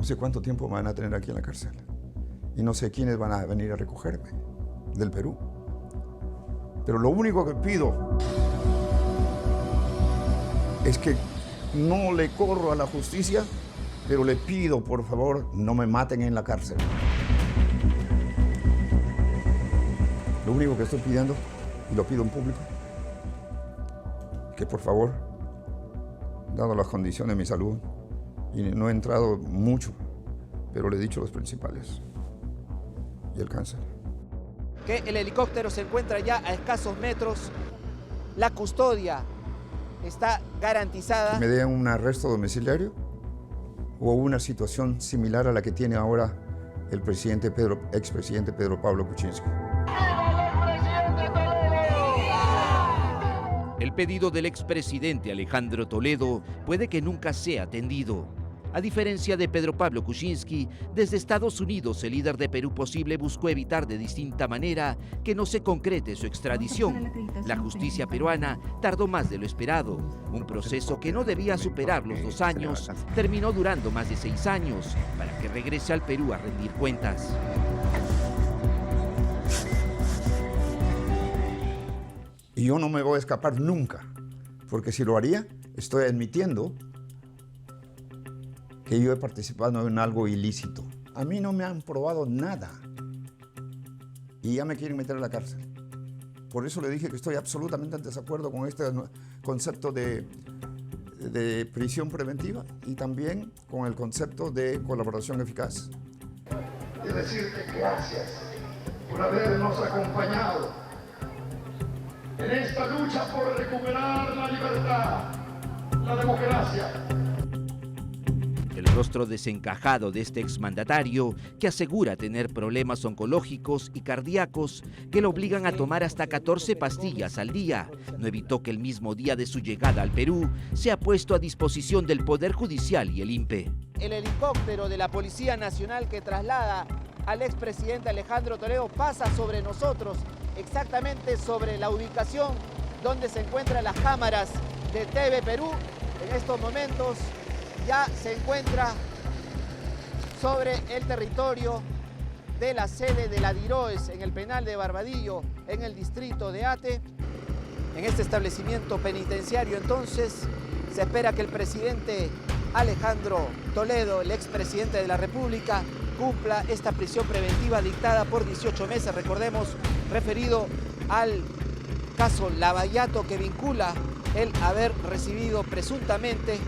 No sé cuánto tiempo me van a tener aquí en la cárcel. Y no sé quiénes van a venir a recogerme del Perú. Pero lo único que pido es que no le corro a la justicia, pero le pido, por favor, no me maten en la cárcel. Lo único que estoy pidiendo, y lo pido en público, que por favor, dado las condiciones de mi salud, y no he entrado mucho, pero le he dicho los principales, y el cáncer. Que el helicóptero se encuentra ya a escasos metros, la custodia está garantizada. ¿Me den un arresto domiciliario o una situación similar a la que tiene ahora el expresidente Pedro Pablo Kuczynski? El pedido del expresidente Alejandro Toledo puede que nunca sea atendido. A diferencia de Pedro Pablo Kuczynski, desde Estados Unidos el líder de Perú Posible buscó evitar de distinta manera que no se concrete su extradición. La justicia peruana tardó más de lo esperado. Un proceso que no debía superar los 2 años terminó durando más de 6 años para que regrese al Perú a rendir cuentas. Y yo no me voy a escapar nunca, porque si lo haría, estoy admitiendo que yo he participado en algo ilícito. A mí no me han probado nada y ya me quieren meter a la cárcel. Por eso le dije que estoy absolutamente en desacuerdo con este concepto de prisión preventiva y también con el concepto de colaboración eficaz. Y decirte gracias por habernos acompañado en esta lucha por recuperar la libertad, la democracia. El rostro desencajado de este exmandatario, que asegura tener problemas oncológicos y cardíacos que lo obligan a tomar hasta 14 pastillas al día, no evitó que el mismo día de su llegada al Perú sea puesto a disposición del Poder Judicial y el INPE. El helicóptero de la Policía Nacional que traslada al expresidente Alejandro Toledo pasa sobre nosotros, exactamente sobre la ubicación donde se encuentran las cámaras de TV Perú. En estos momentos ya se encuentra sobre el territorio de la sede de la DIROES en el penal de Barbadillo, en el distrito de Ate. En este establecimiento penitenciario entonces se espera que el presidente Alejandro Toledo, el expresidente de la República, cumpla esta prisión preventiva dictada por 18 meses, recordemos, referido al caso Lavallato, que vincula el haber recibido presuntamente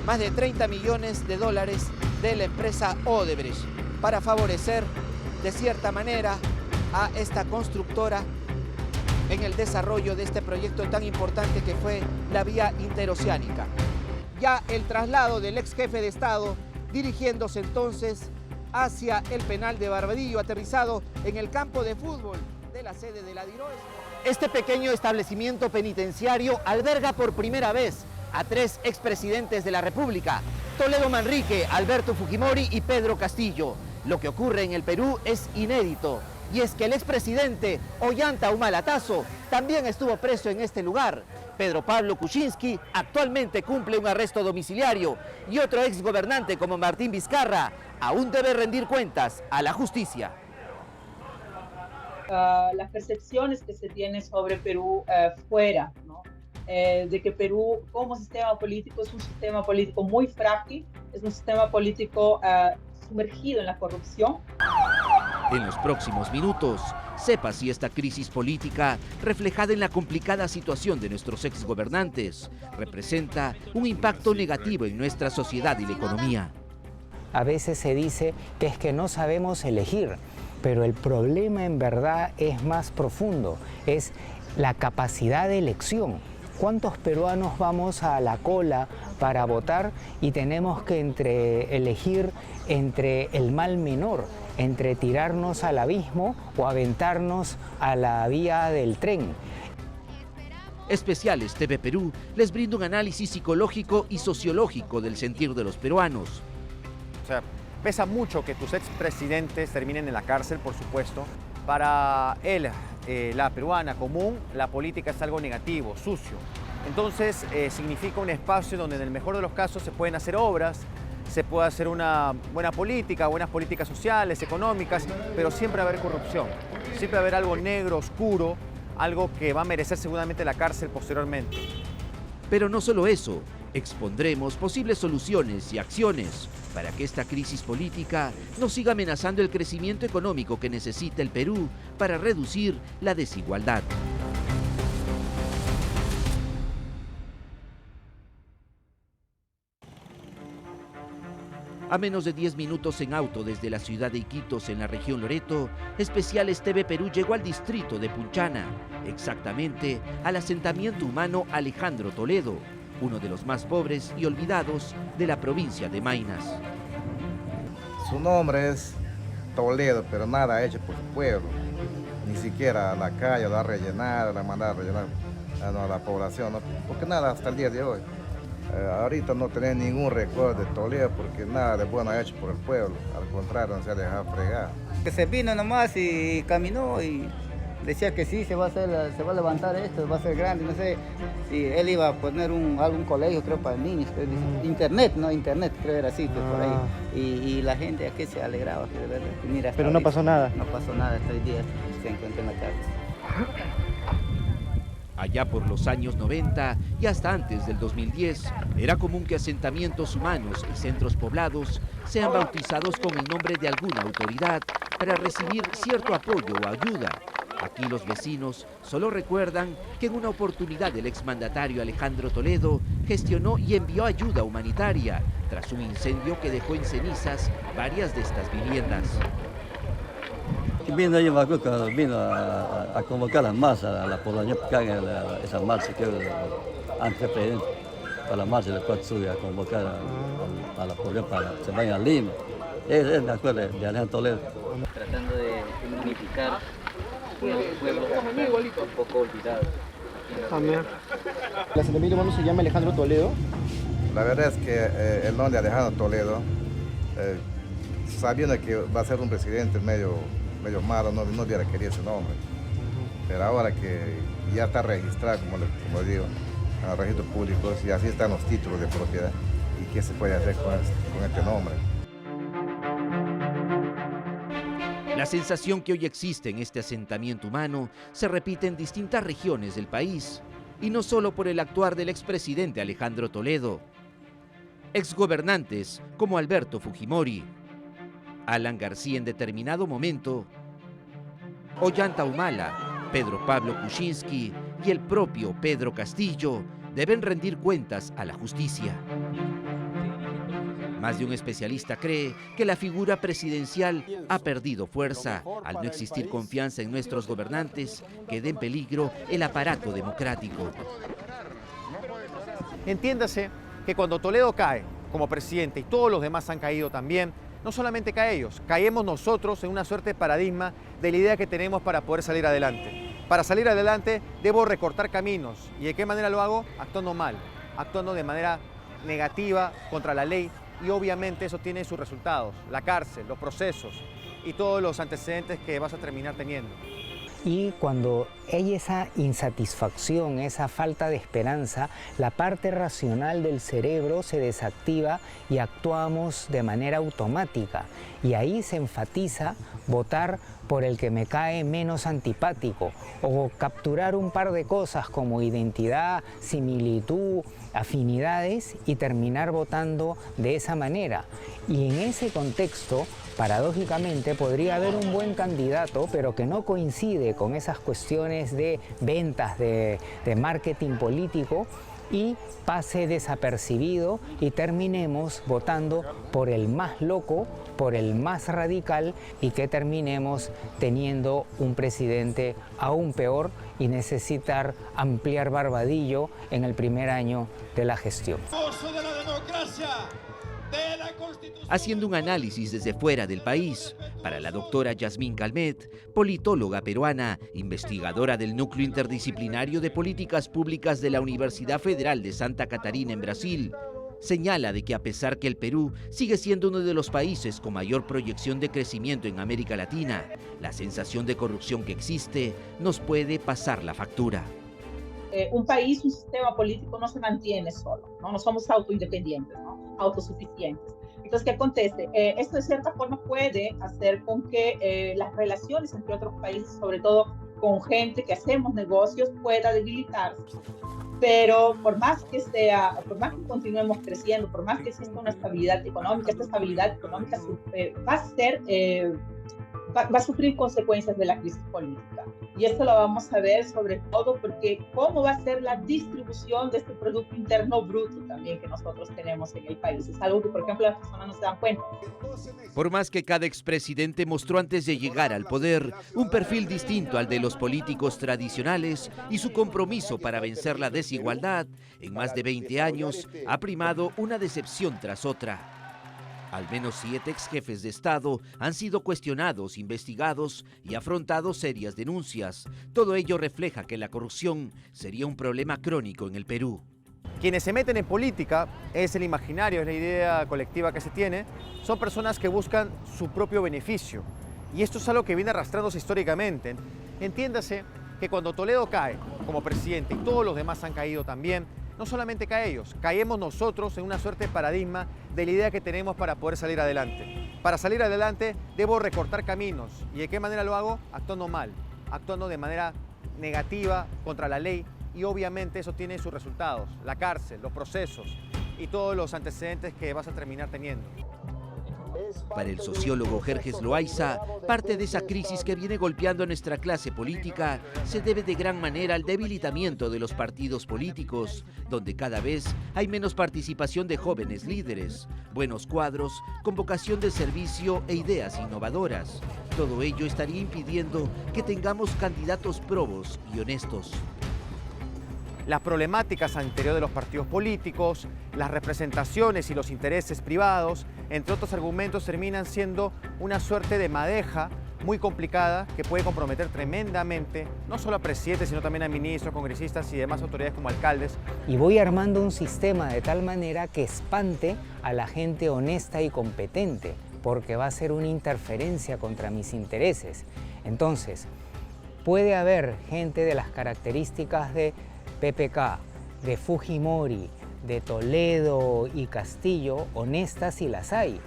más de 30 millones de dólares de la empresa Odebrecht para favorecer de cierta manera a esta constructora en el desarrollo de este proyecto tan importante que fue la vía interoceánica. Ya el traslado del ex jefe de Estado dirigiéndose entonces hacia el penal de Barbadillo, aterrizado en el campo de fútbol de la sede de la DIROES. Este pequeño establecimiento penitenciario alberga por primera vez a 3 expresidentes de la República: Toledo Manrique, Alberto Fujimori y Pedro Castillo. Lo que ocurre en el Perú es inédito, y es que el expresidente Ollanta Humala también estuvo preso en este lugar. Pedro Pablo Kuczynski actualmente cumple un arresto domiciliario y otro exgobernante como Martín Vizcarra aún debe rendir cuentas a la justicia. Las percepciones que se tienen sobre Perú fuera, ¿no? De que Perú como sistema político es un sistema político muy frágil, es un sistema político sumergido en la corrupción. En los próximos minutos, sepa si esta crisis política, reflejada en la complicada situación de nuestros exgobernantes, representa un impacto negativo en nuestra sociedad y la economía. A veces se dice que es que no sabemos elegir, pero el problema en verdad es más profundo, es la capacidad de elección. ¿Cuántos peruanos vamos a la cola para votar y tenemos que elegir entre el mal menor, entre tirarnos al abismo o aventarnos a la vía del tren? Especiales TV Perú les brinda un análisis psicológico y sociológico del sentir de los peruanos. O sea, pesa mucho que tus expresidentes terminen en la cárcel, por supuesto. Para él, la peruana común, la política es algo negativo, sucio. Entonces, significa un espacio donde en el mejor de los casos se pueden hacer obras, se puede hacer una buena política, buenas políticas sociales, económicas, pero siempre va a haber corrupción, siempre va a haber algo negro, oscuro, algo que va a merecer seguramente la cárcel posteriormente. Pero no solo eso, expondremos posibles soluciones y acciones para que esta crisis política no siga amenazando el crecimiento económico que necesita el Perú para reducir la desigualdad. A menos de 10 minutos en auto desde la ciudad de Iquitos, en la región Loreto, Especiales TV Perú llegó al distrito de Punchana, exactamente al asentamiento humano Alejandro Toledo, uno de los más pobres y olvidados de la provincia de Maynas. Su nombre es Toledo, pero nada ha hecho por su pueblo. Ni siquiera la calle la ha rellenado, la ha mandado a rellenar a la población, ¿no? Porque nada hasta el día de hoy. Ahorita no tenemos ningún recuerdo de Toledo porque nada de bueno ha hecho por el pueblo, al contrario, no se ha dejado fregar. Que se vino nomás y caminó y decía que sí, se va a levantar esto, va a ser grande, no sé si él iba a poner algún colegio, creo, para niños, internet, ¿no? Internet, creo era así, pues, por ahí. Y la gente aquí se alegraba, de verdad. Mira, pero no pasó nada. No pasó nada, hasta hoy día se encuentra en la cárcel. Allá por los años 90 y hasta antes del 2010, era común que asentamientos humanos y centros poblados sean bautizados con el nombre de alguna autoridad para recibir cierto apoyo o ayuda. Aquí los vecinos solo recuerdan que en una oportunidad el exmandatario Alejandro Toledo gestionó y envió ayuda humanitaria tras un incendio que dejó en cenizas varias de estas viviendas. Vino a convocar a las masas, a la población que haga esa marcha que antes del presidente, para la marcha del 4 de octubre, a convocar a la población para que se vayan a Lima. Es de acuerdo de Alejandro Toledo. Tratando de unificar pueblos un poco olvidados. El asentamiento humano se llama Alejandro Toledo. La verdad es que el nombre de Alejandro Toledo, sabiendo que va a ser un presidente medio malo, no hubiera querido ese nombre. Pero ahora que ya está registrado, como digo, en los registros públicos, y así están los títulos de propiedad, ¿y qué se puede hacer con este nombre? La sensación que hoy existe en este asentamiento humano se repite en distintas regiones del país, y no solo por el actuar del expresidente Alejandro Toledo. Exgobernantes como Alberto Fujimori, Alan García en determinado momento, Ollanta Humala, Pedro Pablo Kuczynski y el propio Pedro Castillo deben rendir cuentas a la justicia. Más de un especialista cree que la figura presidencial ha perdido fuerza. Al no existir confianza en nuestros gobernantes, queda en peligro el aparato democrático. Entiéndase que cuando Toledo cae como presidente y todos los demás han caído también, no solamente cae ellos, caemos nosotros en una suerte de paradigma de la idea que tenemos para poder salir adelante. Para salir adelante debo recortar caminos. ¿Y de qué manera lo hago? Actuando mal, actuando de manera negativa contra la ley. Y obviamente eso tiene sus resultados, la cárcel, los procesos y todos los antecedentes que vas a terminar teniendo. Y cuando hay esa insatisfacción, esa falta de esperanza, la parte racional del cerebro se desactiva y actuamos de manera automática. Y ahí se enfatiza votar por el que me cae menos antipático o capturar un par de cosas como identidad, similitud, afinidades y terminar votando de esa manera. Y en ese contexto, paradójicamente, podría haber un buen candidato, pero que no coincide con esas cuestiones de ventas, de marketing político, y pase desapercibido y terminemos votando por el más loco, por el más radical, y que terminemos teniendo un presidente aún peor y necesitar ampliar Barbadillo en el primer año de la gestión. Haciendo un análisis desde fuera del país, para la doctora Yasmín Calmet, politóloga peruana, investigadora del Núcleo Interdisciplinario de Políticas Públicas de la Universidad Federal de Santa Catarina en Brasil, señala de que a pesar que el Perú sigue siendo uno de los países con mayor proyección de crecimiento en América Latina, la sensación de corrupción que existe nos puede pasar la factura. Un sistema político no se mantiene solo, ¿no? No somos autoindependientes, ¿no? Autosuficientes. Entonces, ¿qué acontece? Esto de cierta forma puede hacer con que las relaciones entre otros países, sobre todo con gente que hacemos negocios, pueda debilitarse. Pero por más que continuemos creciendo, por más que exista una estabilidad económica, esta estabilidad económica va a sufrir consecuencias de la crisis política. Y esto lo vamos a ver sobre todo porque cómo va a ser la distribución de este Producto Interno Bruto también que nosotros tenemos en el país. Es algo que, por ejemplo, las personas no se dan cuenta. Por más que cada expresidente mostró antes de llegar al poder un perfil distinto al de los políticos tradicionales y su compromiso para vencer la desigualdad, en más de 20 años ha primado una decepción tras otra. Al menos 7 exjefes de Estado han sido cuestionados, investigados y afrontado serias denuncias. Todo ello refleja que la corrupción sería un problema crónico en el Perú. Quienes se meten en política, es el imaginario, es la idea colectiva que se tiene, son personas que buscan su propio beneficio. Y esto es algo que viene arrastrándose históricamente. Entiéndase que cuando Toledo cae como presidente y todos los demás han caído también, no solamente caen ellos, caemos nosotros en una suerte de paradigma de la idea que tenemos para poder salir adelante. Para salir adelante debo recortar caminos. ¿Y de qué manera lo hago? Actuando mal, actuando de manera negativa contra la ley, y obviamente eso tiene sus resultados, la cárcel, los procesos y todos los antecedentes que vas a terminar teniendo. Para el sociólogo Jerjes Loaiza, parte de esa crisis que viene golpeando a nuestra clase política se debe de gran manera al debilitamiento de los partidos políticos, donde cada vez hay menos participación de jóvenes líderes, buenos cuadros, con vocación de servicio e ideas innovadoras. Todo ello estaría impidiendo que tengamos candidatos probos y honestos. Las problemáticas al interior de los partidos políticos, las representaciones y los intereses privados, entre otros argumentos, terminan siendo una suerte de madeja muy complicada que puede comprometer tremendamente no solo a presidentes, sino también a ministros, congresistas y demás autoridades como alcaldes. Y voy armando un sistema de tal manera que espante a la gente honesta y competente, porque va a ser una interferencia contra mis intereses. Entonces, puede haber gente de las características de PPK, de Fujimori, de Toledo y Castillo, honestas y las hay,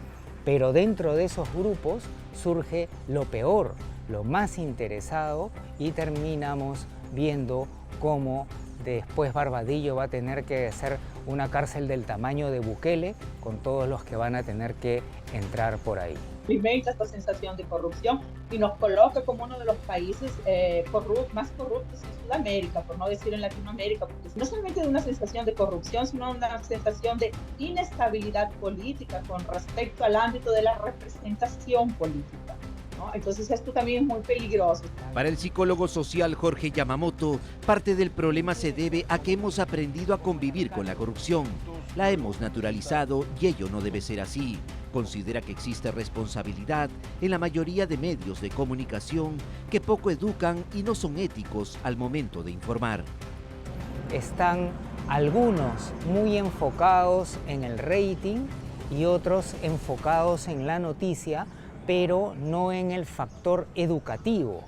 pero dentro de esos grupos surge lo peor, lo más interesado, y terminamos viendo cómo después Barbadillo va a tener que hacer una cárcel del tamaño de Bukele con todos los que van a tener que entrar por ahí. Experimenta esta sensación de corrupción y nos coloca como uno de los países más corruptos en Sudamérica, por no decir en Latinoamérica, porque no solamente de una sensación de corrupción, sino una sensación de inestabilidad política con respecto al ámbito de la representación política, ¿no? Entonces esto también es muy peligroso. Para el psicólogo social Jorge Yamamoto, parte del problema se debe a que hemos aprendido a convivir con la corrupción. La hemos naturalizado y ello no debe ser así. Considera que existe responsabilidad en la mayoría de medios de comunicación que poco educan y no son éticos al momento de informar. Están algunos muy enfocados en el rating y otros enfocados en la noticia, pero no en el factor educativo,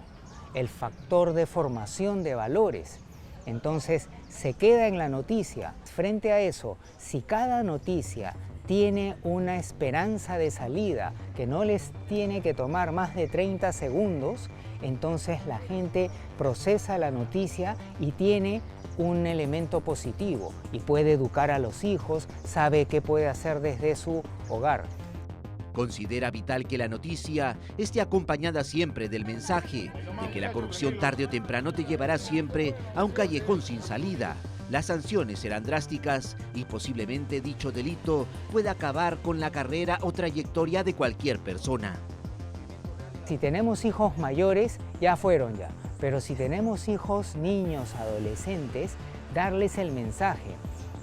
el factor de formación de valores. Entonces se queda en la noticia. Frente a eso, si cada noticia tiene una esperanza de salida que no les tiene que tomar más de 30 segundos, entonces la gente procesa la noticia y tiene un elemento positivo y puede educar a los hijos, sabe qué puede hacer desde su hogar. Considera vital que la noticia esté acompañada siempre del mensaje de que la corrupción tarde o temprano te llevará siempre a un callejón sin salida. Las sanciones serán drásticas y posiblemente dicho delito pueda acabar con la carrera o trayectoria de cualquier persona. Si tenemos hijos mayores, ya fueron ya. Pero si tenemos hijos, niños, adolescentes, darles el mensaje.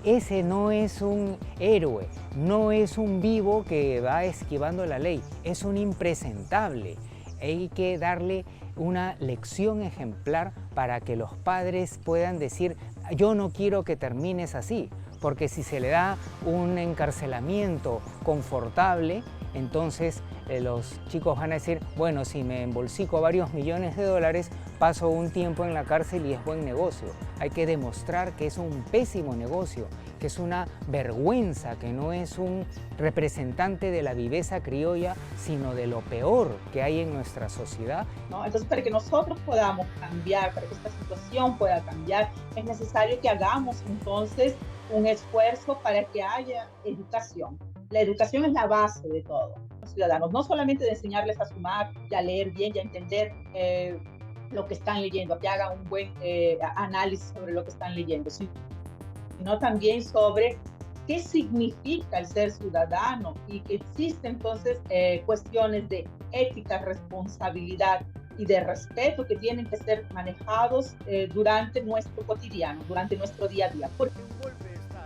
Ese no es un héroe, no es un vivo que va esquivando la ley, es un impresentable. Hay que darle una lección ejemplar para que los padres puedan decir: yo no quiero que termines así, porque si se le da un encarcelamiento confortable, entonces los chicos van a decir, bueno, si me embolsico varios millones de dólares, paso un tiempo en la cárcel y es buen negocio. Hay que demostrar que es un pésimo negocio, que es una vergüenza, que no es un representante de la viveza criolla, sino de lo peor que hay en nuestra sociedad. ¿No? Entonces, para que nosotros podamos cambiar, para que esta situación pueda cambiar, es necesario que hagamos entonces un esfuerzo para que haya educación. La educación es la base de todo. Los ciudadanos, no solamente de enseñarles a sumar, y a leer bien y a entender lo que están leyendo, que hagan un buen análisis sobre lo que están leyendo, sino también sobre qué significa el ser ciudadano y que existen entonces cuestiones de ética, responsabilidad y de respeto que tienen que ser manejados durante nuestro cotidiano, durante nuestro día a día.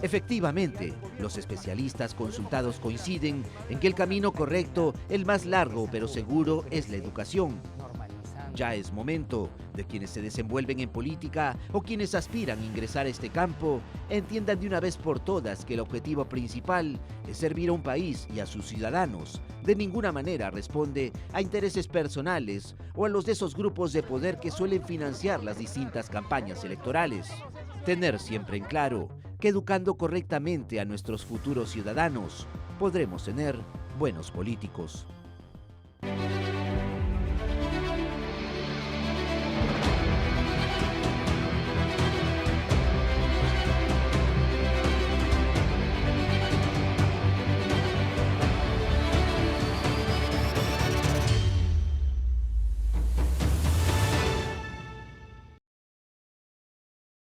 Efectivamente, los especialistas consultados coinciden en que el camino correcto, el más largo pero seguro, es la educación. Ya es momento de quienes se desenvuelven en política o quienes aspiran a ingresar a este campo, entiendan de una vez por todas que el objetivo principal es servir a un país y a sus ciudadanos. De ninguna manera responde a intereses personales o a los de esos grupos de poder que suelen financiar las distintas campañas electorales. Tener siempre en claro que educando correctamente a nuestros futuros ciudadanos, podremos tener buenos políticos.